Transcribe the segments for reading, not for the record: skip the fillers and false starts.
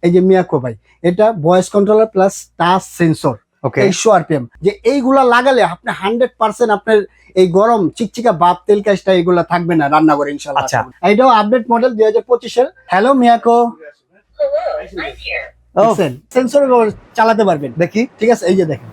এই যে মিয়াকো ভাই, এটা voice controller plus touch sensor, okay 2300 RPM। যে এইগুলা লাগালে আপনি 100% আপনার এই গরম চিকচিকা ভাব তেল কাজটা এগুলা থাকবে না রান্নাঘরে ইনশাআল্লাহ। আচ্ছা। এটাও আপডেট মডেল 2025 এর। হ্যালো মিয়াকো, সেন্সর চালাতে পারবেন, দেখি। ঠিক আছে, এই যে দেখেন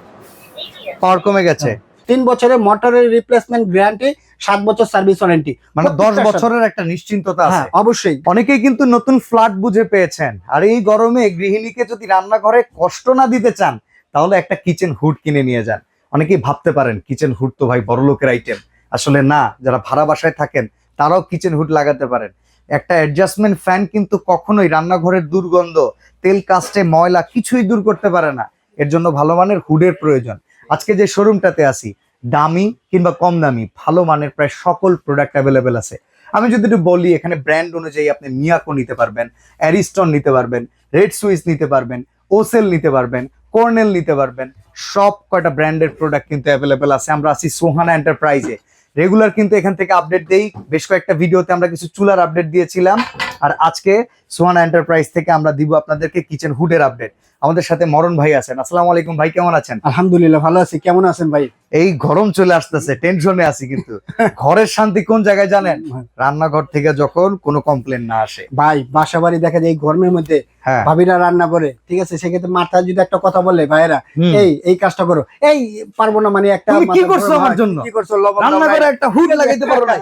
পাওয়ার কমে গেছে। 3 বছরের মোটরের রিপ্লেসমেন্ট গ্যারান্টি, 7 বছর সার্ভিস ওয়ারেন্টি, মানে 10 বছরের একটা নিশ্চিন্ততা আছে। হ্যাঁ অবশ্যই। অনেকেই কিন্তু নতুন ফ্ল্যাট বুঝে পেয়েছেন, আর এই গরমে গৃহিণীকে যদি রান্নাঘরে কষ্ট না দিতে চান তাহলে একটা কিচেন হুড কিনে নিয়ে যান। অনেকেই ভাবতে পারেন কিচেন হুড তো ভাই বড়লোকের আইটেম, আসলে না। যারা ভাড়া বাসায় থাকেন তারাও কিচেন হুড লাগাতে পারেন। একটা অ্যাডজাস্টমেন্ট ফ্যান কিন্তু কখনোই রান্নাঘরের দুর্গন্ধ, তেল কাস্টে ময়লা কিছুই দূর করতে পারে না। এর জন্য ভালো মানের হুডের প্রয়োজন। আজকে যে শোরুমটাতে আছি, দামি কিংবা কম দামি ভালো মানের প্রায় সকল প্রোডাক্ট অ্যাভেলেবেল আছে। আমি যদি একটু বলি, এখানে ব্র্যান্ড অনুযায়ী আপনি মিয়াকো নিতে পারবেন, অ্যারিস্টন নিতে পারবেন, রেড সুইস নিতে পারবেন, ওসেল নিতে পারবেন, কর্নেল নিতে পারবেন। সব কয়টা ব্র্যান্ডের প্রোডাক্ট কিন্তু অ্যাভেলেবেল আছে। আমরা আছি সোহানা এন্টারপ্রাইজে। রেগুলার কিন্তু এখান থেকে আপডেট দেই। বেশ কয়েকটা ভিডিওতে আমরা কিছু চুলার আপডেট দিয়েছিলাম, আর আজকে সোহানা এন্টারপ্রাইজ থেকে আমরা দিব আপনাদেরকে কিচেন হুডের আপডেট। আমাদের সাথে মরণ ভাই আছেন। আসসালামু আলাইকুম ভাই, কেমন আছেন? আলহামদুলিল্লাহ ভালো আছি, কেমন আছেন ভাই? এই গরম চলে আসতেছে, টেনশনে আছি, কিন্তু ঘরের শান্তি কোন জায়গায় জানেন? রান্নাঘর থেকে যখন কোনো কমপ্লেন না আসে। ভাই বাসা বাড়ি দেখা যায় এই গরমের মধ্যে হ্যাঁ, ভাবিরা রান্না করে, ঠিক আছে, সেক্ষেত্রে মাথায় যদি একটা কথা বলে ভাইয়েরা এই কাজটা করো, এই পারবো না, মানে একটা তুমি কি করছো আমার জন্য? কি করছো, লবণ দাও রান্নাঘরে নাই। একটা হুড লাগাইতে পারো না।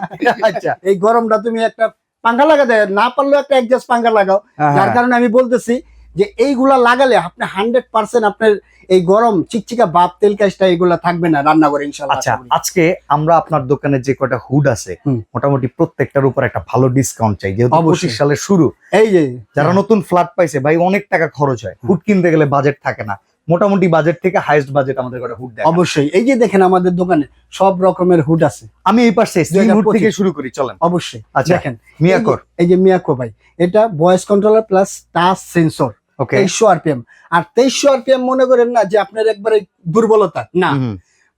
আচ্ছা, এই গরমটা তুমি একটা পাঙ্খা লাগাতে না পারলেও একটা অ্যাডজাস্ট পাঙ্খা লাগাও। যার কারণে আমি বলতেছি যে এইগুলা লাগালে আপনি 100% আপনার এই গরম চিকচিকা ভাব তেল কাজটা এগুলা থাকবে না রান্নাঘরে ইনশাআল্লাহ। আচ্ছা, আজকে আমরা আপনার দোকানে যে কয়টা হুড আছে মোটামুটি প্রত্যেকটার উপর একটা ভালো ডিসকাউন্ট চাই, যেহেতু 25 সালের শুরু। এই যে যারা নতুন ফ্ল্যাট পাইছে ভাই, অনেক টাকা খরচ হয়, হুড কিনতে গেলে বাজেট থাকে না। মোটামুটি বাজেট থেকে হাইয়েস্ট বাজেট আমাদের কাছে হুড দেয়। অবশ্যই এই যে দেখেন আমাদের দোকানে সব রকমের হুড আছে। আমি এই পাশে স্লিম হুড থেকে শুরু করি, চলেন। অবশ্যই। আচ্ছা, দেখেন মিয়াকোর, এই যে মিয়াকো ভাই, এটা voice controller plus touch sensor, okay 2300 RPM। আর 2300 RPM মনে করেন না যে আপনার একবারে দুর্বলতা না।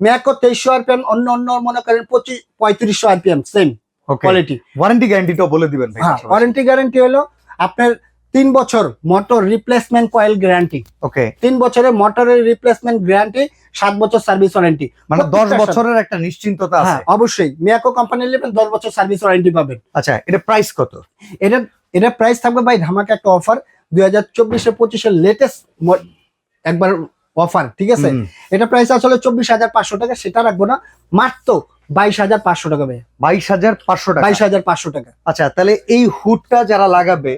মিয়াকো 2300 RPM, অন্য অন্য মনে করেন 3500 RPM, সেম কোয়ালিটি। ওয়ারেন্টি গ্যারান্টিটাও বলে দিবেন ভাই। হ্যাঁ, ওয়ারেন্টি গ্যারান্টি হলো আপনার 3 বছর মোটর রিপ্লেসমেন্ট কয়েল গ্যারান্টি, ওকে 3 বছরের মোটরের রিপ্লেসমেন্ট গ্যারান্টি, 7 বছর সার্ভিস ওয়ারেন্টি, মানে 10 বছরের একটা নিশ্চিন্ততা আছে। হ্যাঁ অবশ্যই, মিয়াকো কোম্পানি নেবেন 10 বছর সার্ভিস ওয়ারেন্টি পাবেন। আচ্ছা, এটা প্রাইস কত? এটা প্রাইস থাকবে ভাই ধামাকা একটা অফার, 2024-25 লেটেস্ট একবার অফার, ঠিক আছে। এটা প্রাইস আসলে 24,500 টাকা, সেটা রাখবো না, মাত্র 22,500 টাকা ভাই। 22,500 টাকা? 22,500 টাকা। আচ্ছা, তাহলে এই হুডটা যারা লাগাবে,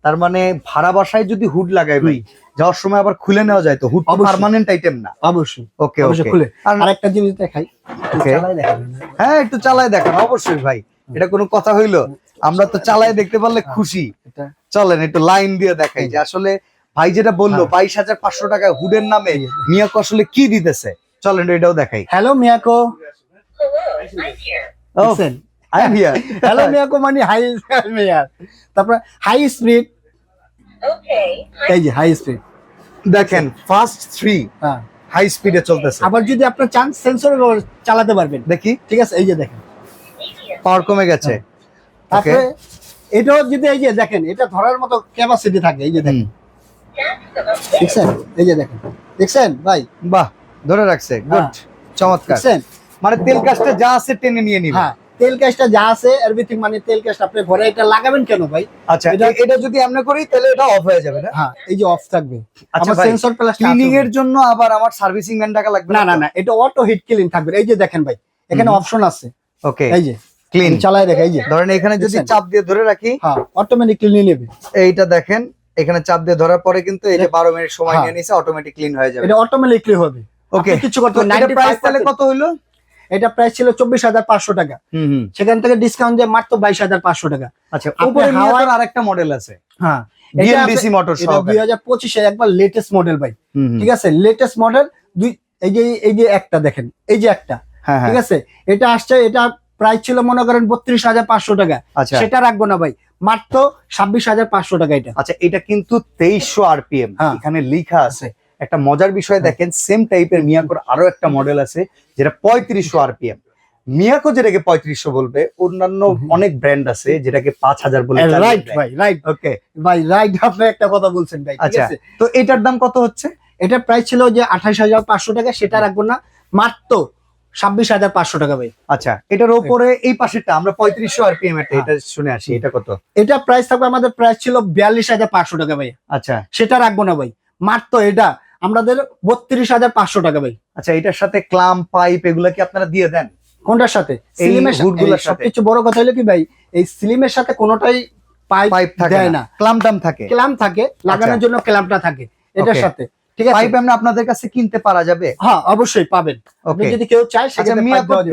তার মানে ভাড়া বাসায় যদি হুড লাগায় ভাই, যাওয়ার সময় আবার খুলে নেওয়া যায় তো? হুড পার্মানেন্ট আইটেম না? অবশ্যই। ওকে ওকে, খুলে আরেকটা জিনিস দেখাই, চালায় দেখাবেন? হ্যাঁ, একটু চালায় দেখান। অবশ্যই ভাই, এটা কোনো কথা হইলো? আমরা তো চালায় দেখতে পারলে খুশি। চলেন একটু লাইন দিয়ে দেখাই যে আসলে ভাই যেটা বললো 22,500 টাকা হুডের নামে মিয়াকো আসলে কি দিতেছে। চলেন এটাও দেখাই। Hello Miyako, I am here. Hello Miyako মানে হাই মিয়ার, তারপর হাই স্পিড, এই যে হাই স্পিড দেখেন, ফাস্ট 3 হাই স্পিডে চলতেছে। আবার যদি আপনার চান সেন্সর চালাতে পারবেন, দেখি। ঠিক আছে, এই যে দেখেন পাওয়ার কমে গেছে। তারপরে এটাও যদি এই যে দেখেন, এটা ধরার মতো ক্যাপাসিটি থাকে, এই যে দেখেন, দেখছেন, এই যে দেখেন, দেখছেন ভাই? বাহ, ধরে রাখছে, গুড, চমৎকার। মানে তেল কাজটা যা আছে টেনে নিয়ে নিবে। হ্যাঁ, তেল কাজটা যা আছে এভরিথিং, মানে তেল কাজটা আপনি ঘরে এটা লাগাবেন কেন ভাই? আচ্ছা, এটা যদি আমরা করি তাহলে এটা অফ হয়ে যাবে না? হ্যাঁ, এই যে অফ থাকবে। আচ্ছা, সেন্সর প্লাস ক্লিনিং এর জন্য আবার আমার সার্ভিসিং ম্যান টাকা লাগবে না? না না, এটা অটো হিট ক্লিন থাকবে। এই যে দেখেন ভাই, এখানে অপশন আছে। ওকে, এই যে ক্লিন চালায় দেখে, এই যে ধরেন এখানে যদি চাপ দিয়ে ধরে রাখি, হ্যাঁ অটোমেটিক ক্লিন নেবে। এইটা দেখেন, এখানে চাপ দিয়ে ধরার পরে কিন্তু এই যে 12 মিনিট সময় নিয়ে নিছে, অটোমেটিক ক্লিন হয়ে যাবে। এটা অটোমেটিকলি হবে। ওকে, কিছু করতে হবে না। এটা প্রাইস তাহলে কত হলো? এটা প্রাইস ছিল 24,500 টাকা, সেখান থেকে ডিসকাউন্ট দিয়ে মাত্র 22,500 টাকা। আচ্ছা, উপরে হাওয়ার আরেকটা মডেল আছে। হ্যাঁ, ডিএনডিসি মোটর সহ, 2025 এর একবার লেটেস্ট মডেল ভাই, ঠিক আছে, লেটেস্ট মডেল। এই যে একটা দেখেন, এই যে একটা, ঠিক আছে, এটা আসছে, এটা প্রাইস ছিল মনে করেন 32,500 টাকা, সেটা রাখবো না ভাই, মাত্র 26,500 টাকা এটা। আচ্ছা, এটা কিন্তু 2300 RPM এখানে লেখা আছে। একটা মজার বিষয় দেখেন, সেম টাইপের মিয়াকোর আরো একটা মডেল আছে যেটা 3500 RPM। মিয়াকো যেটাকে 3500 বলবে, অন্যান্য অনেক ব্র্যান্ড আছে যেটাকে 5000 বলে। রাইট ভাই, রাইট। ওকে ভাই রাইট, আপনি একটা কথা বলছেন ভাই, ঠিক আচ্ছা, আছে। তো এটার দাম কত হচ্ছে? এটা প্রাইস ছিল যে 28500 টাকা, সেটা রাখবো না, মাত্র 26500 টাকা ভাই। আচ্ছা, এটার উপরে এই পাশেরটা আমরা 3500 আরপিএম এটা শুনে আসি, এটা কত? এটা প্রাইস থাকবে, আমাদের প্রাইস ছিল 42500 টাকা ভাই। আচ্ছা, সেটা রাখবো না ভাই, মাত্র এটা আমাদের 32500 টাকা ভাই। আচ্ছা, এটার সাথে ক্লাম পাইপ এগুলা কি আপনারা দিয়ে দেন? কোনটার সাথে? এই স্লিমের হুডগুলোর সাথে। সবকিছু বড় কথা হলো কি ভাই, এই স্লিমের সাথে কোনোটাই পাইপ থাকে দেয় না, ক্লাম টাম থাকে, ক্ল্যাম্প থাকে, লাগানোর জন্য ক্ল্যাম্পটা থাকে এটার Okay. সাথে, ঠিক আছে। পাইপ আমরা আপনাদের কাছে কিনতে পারা যাবে? হ্যাঁ অবশ্যই পাবেন, আপনি ওকে, যদি কেউ চায় আচ্ছা, সেক্ষেত্রে পাইপ মিয়াকো দেওয়া যাবে।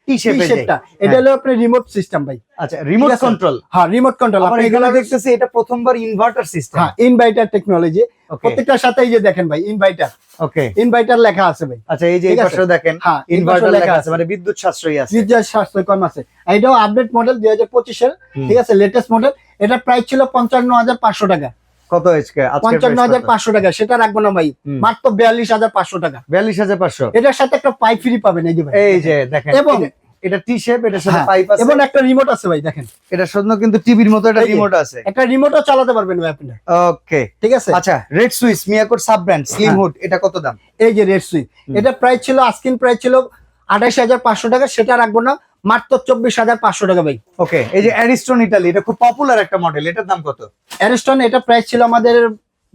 টি শেপে শেপটা এটা হলো আপনার রিমোট সিস্টেম ভাই। আচ্ছা, রিমোট ঠিক আছে? কন্ট্রোল। হ্যাঁ রিমোট কন্ট্রোল, আপনি আপনি এগুলো এগুলো দেখতেছি এটা প্রথমবার ইনভার্টার সিস্টেম। হ্যাঁ ইনভার্টার টেকনোলজি, ওকে প্রত্যেকটার সাথে এই যে দেখেন ভাই ইনভার্টার, ওকে, ইনভার্টার লেখা আছে ভাই। আচ্ছা, এই যে এই ঠিক আছে? পাশেও দেখেন হ্যাঁ ইনভার্টার লেখা আছে, আছে, মানে বিদ্যুৎ সাশ্রয়ী আছে। বিদ্যুৎ সাশ্রয় কম আছে। এটাও আপডেট মডেল 2025 এর, ঠিক আছে, লেটেস্ট মডেল। এটা প্রাইস ছিল 55500 টাকা, কত আজকে? 55500 টাকা, সেটা রাখবো না ভাই, হুম। মাত্র 42500 টাকা। 42500। এটার সাথে একটা পাইপ ফ্রি পাবেন, এই যে ভাই, এই যে দেখেন, এবং এটা টি শেপ, এটার সাথে হ্যাঁ, পাইপ আছে, এবং একটা রিমোট আছে ভাই, দেখেন এটার সাথে কিন্তু টিভির মতো একটা এই যে, রিমোট আছে। একটা রিমোটও চালাতে পারবেন ভাই আপনি, ওকে, ঠিক আছে। আচ্ছা, রেড সুইচ মিয়াকোর সাব ব্র্যান্ড স্লিম হ্যাঁ। হুড, এটা কত দাম? এই যে রেড সুইচ, এটা প্রাইস ছিল, আস্কিন প্রাইস ছিল 28500 টাকা, সেটা রাখবো না, মাত্র 24500 টাকা ভাই। ওকে, এই যে অ্যারিস্টন ইতালি, এটা খুব পপুলার একটা মডেল, এটার দাম কত? অ্যারিস্টন, এটা প্রাইস ছিল আমাদের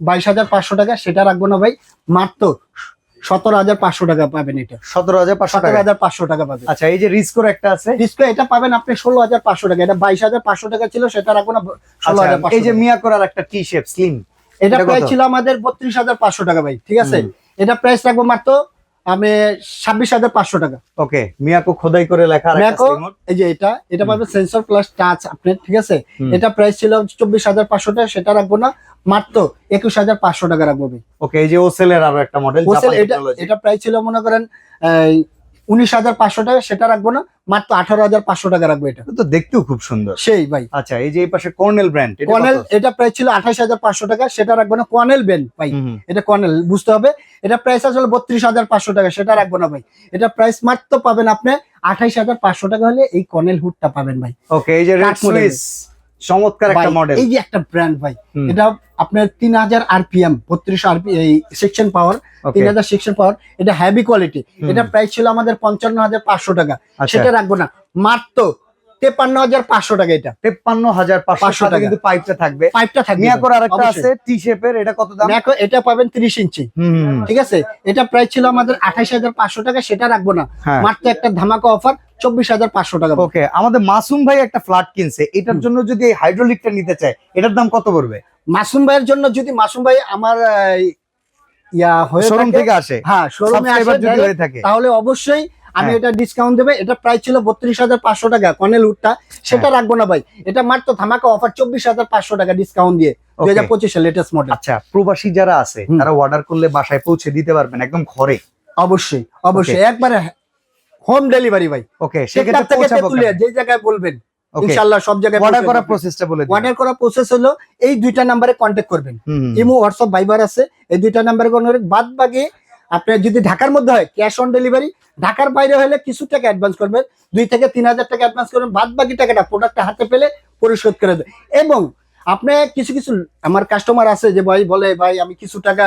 22500 টাকা, সেটা রাখবো না ভাই, মাত্র 17500 টাকা পাবেন। এটা 17500 টাকা। 17500 টাকা পাবেন। আচ্ছা, এই যে রিস্কোর একটা আছে, ডিসপ্লে, এটা পাবেন আপনি 16500 টাকা, এটা 22500 টাকা ছিল, সেটা রাখবো না, আচ্ছা, 16500। এই যে মিয়াকোর আর একটা টি শেপ স্লিম, এটা এটা প্রাইস কত? ছিল আমাদের 32500 টাকা ভাই, ঠিক আছে। এটা প্রাইস রাখবো মাত্র আমি 26500 টাকা। ওকে, মিয়াকো খোদাই করে লেখা আর একটা মিয়াকো, স্লিম হুড। এই যে এটা পাবেন সেন্সর প্লাস টাচ আপনার, ঠিক আছে। হুম। এটা প্রাইস ছিল 24500 টাকা, সেটা রাখবো না, মাত্র 21500 টাকা রাখবো ভাই। ওকে, এই যে ওসেলের আরো একটা মডেল, হোলসেল, এটা প্রাইস ছিল মনে করেন 19500 টাকা, সেটা রাখবো না, মাত্র 18500 টাকা রাখবো। এটা তো দেখতেও খুব সুন্দর। সেই ভাই। আচ্ছা, এই যে এই পাশে কর্নেল ব্র্যান্ড, এটা কর্নেল, কত? এটা প্রাইস ছিল 28500 টাকা, সেটা রাখবো না, কর্নেল ব্যান্ড ভাই, হুম, এটা কর্নেল বুঝতে হবে। এটা প্রাইস আসলে 32500 টাকা, সেটা রাখবো না ভাই। এটা প্রাইস মাত্র পাবেন আপনি 28500 টাকা হলে এই কর্নেল হুডটা পাবেন ভাই। ওকে, এই যে রেড কাঠ model সুইচ, চমৎকার একটা ভাই, মডেল। এই যে একটা ব্র্যান্ড ভাই, হুম। এটা আপনার 3000 আরপিএম, 3200 আরপিএম এই সেকশন পাওয়ার, ওকে, 3000 সেকশন পাওয়ার, এটা হেভি কোয়ালিটি। এটা প্রাইস ছিল আমাদের 55500 টাকা, আচ্ছা। সেটা রাখবো না, মাত্র 53500 টাকা। এটা 53500 টাকা, কিন্তু পাইপটা থাকবে। পাইপটা থাকবে। মিয়াকোর আরেকটা আছে টি শেপের, এটা কত দাম? দেখো, এটা পাবেন 30 ইঞ্চি, হুম, ঠিক আছে। এটা প্রাইস ছিল আমাদের 28500 টাকা, সেটা রাখবো না, হ্যাঁ। মাত্র একটা ধামাকা অফার 24500 টাকা। ওকে, আমাদের মাসুম ভাই একটা ফ্ল্যাট কিনছে, এটার জন্য যদি এই হাইড্রোলিকটা নিতে চায়, এটার দাম কত পড়বে? মাসুম ভাইয়ের জন্য, যদি মাসুম ভাই আমার হয়ে শোরুম থাকে, থেকে আসে, হ্যাঁ শোরুমে আসে সাবস্ক্রাইবার যদি direct, হয়ে থাকে, তাহলে অবশ্যই আমি হ্যাঁ। এটা ডিসকাউন্ট দেবে। এটা প্রাইস ছিল 32500 টাকা কর্নেল উডটা, সেটা রাখবো না ভাই, এটা মাত্র ধামাকা অফার 24500 টাকা ডিসকাউন্ট দিয়ে, 2025 এর লেটেস্ট মডেল। আচ্ছা, প্রবাসী যারা আছে তারা অর্ডার করলে বাসায় পৌঁছে দিতে পারবেন একদম ঘরে? অবশ্যই অবশ্যই, একবারে হোম ডেলিভারি ভাই। ওকে, টেকনাফ সেক্ষেত্রে থেকে পৌঁছাবো তেতুলিয়া, যে জায়গায় বলবেন ওকে, ইনশাআল্লাহ সব জায়গায় অর্ডার পৌঁছে করার দেব। প্রসেসটা বলে দিন। অর্ডার করার প্রসেস হলো এই দুইটা নাম্বারে কন্ট্যাক্ট করবেন, ইমো, হোয়াটসঅ্যাপ, ভাইবার আছে, এই দুইটা নাম্বারে কন্ট্যাক্ট। বাদ বাকি আপনার যদি ঢাকার মধ্যে হয় ক্যাশ অন ডেলিভারি, ঢাকার বাইরে হলে কিছু টাকা অ্যাডভান্স করবেন, 2 থেকে 3000 টাকা অ্যাডভান্স করবেন, বাদ বাকি টাকাটা প্রোডাক্টটা হাতে পেলে পরিশোধ করে দেবেন। এবং আপনি কিছু আমার কাস্টমার আছে যে ভাই বলে, ভাই আমি কিছু টাকা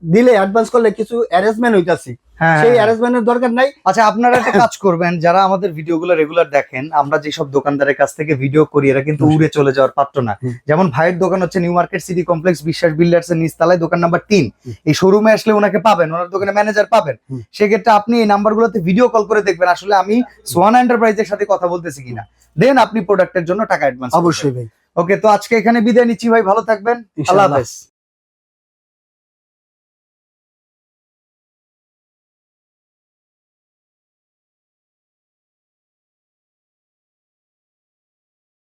দিলে অ্যাডভান্স করলে কিছু অ্যারেঞ্জমেন্ট হইতাছি, সেই অ্যারেঞ্জমেন্টের দরকার নাই। আচ্ছা, আপনারা একটা কাজ করবেন, যারা আমাদের ভিডিওগুলো রেগুলার দেখেন, আমরা যেসব দোকানদারের কাছ থেকে ভিডিও করি এরা কিন্তু উড়ে চলে যাওয়ার পাত্র না। যেমন ভাইয়ের দোকান হচ্ছে নিউ মার্কেট সিটি কমপ্লেক্স বিশ্বাস বিল্ডার্স এর নিচতলায়, দোকান নাম্বার 3। এই শোরুমে আসলে ওনাকে পাবেন, ওনার দোকানে ম্যানেজার পাবেন। সেক্ষেত্রে আপনি এই নাম্বারগুলোতে ভিডিও কল করে দেখবেন আসলে আমি সোয়ানা এন্টারপ্রাইজের সাথে কথা বলতেছি কিনা, দেন আপনি প্রোডাক্টের জন্য টাকা অ্যাডভান্স। অবশ্যই ভাই। ওকে, তো আজকে এখানে বিদায় নিচ্ছি ভাই, ভালো থাকবেন, আল্লাহ ইনশাআল্লাহ। হাফেজ।